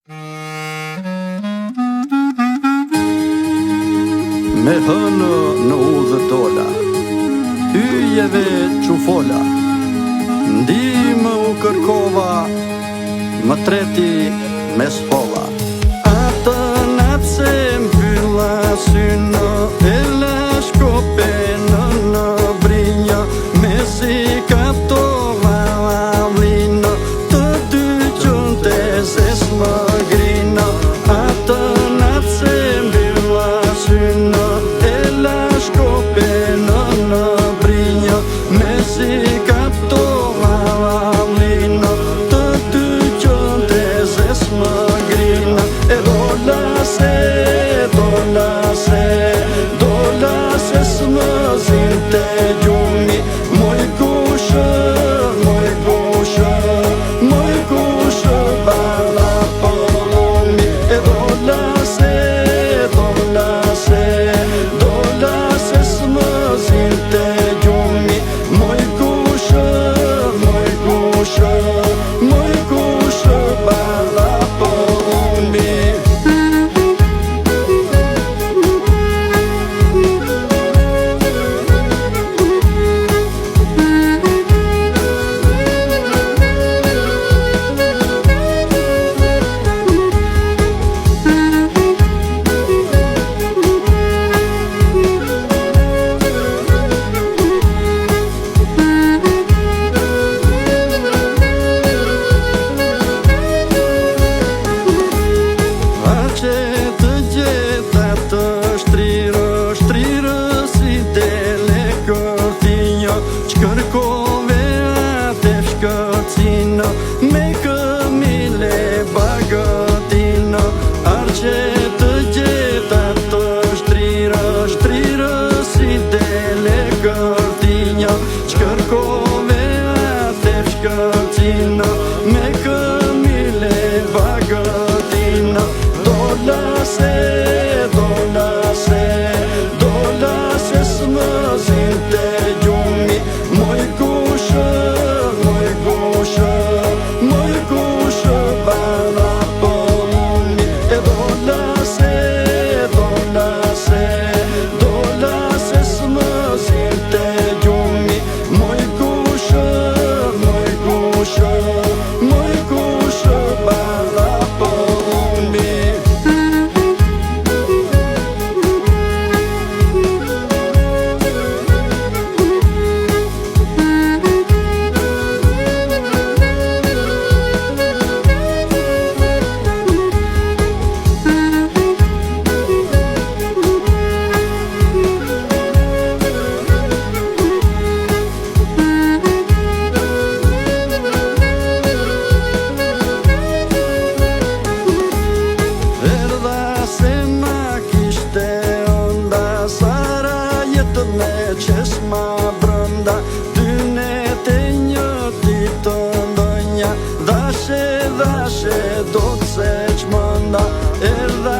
Me hënë në udhë dola, hyjeve që fola, ndihmë u kërkova, më treti me s'folla. Atë natë se mbylla synë, e la shkope në brinja, me si kaptova valinë, të dy qënte se s'më grinë. Atë natë se mbylla synë, e la shkope në brinja, me si kaptova valinë, të dy qënte se s'më grinë. E dola se s'më zinte gjumi, moj kushë, bala polomi. E dola se s'më zinte gjumi, moj kushë, bala polomi. Të gjeta të shtrirë si dele kërtinjo, që kërkove atë shkërcinë, me këmile bagëtinë. Arqe të gjeta të shtrirë si dele kërtinjo, që kërkove atë shkërcinë, me këmile bagëtinë. Dola se s'më zinte gjumi, moj kushë, bala polomi. E dola se s'më zinte gjumi, moj kushë, bala polomi. Me qes ma brënda, dynet e një ditë ndonja, dhashe do të se qmënda, erdha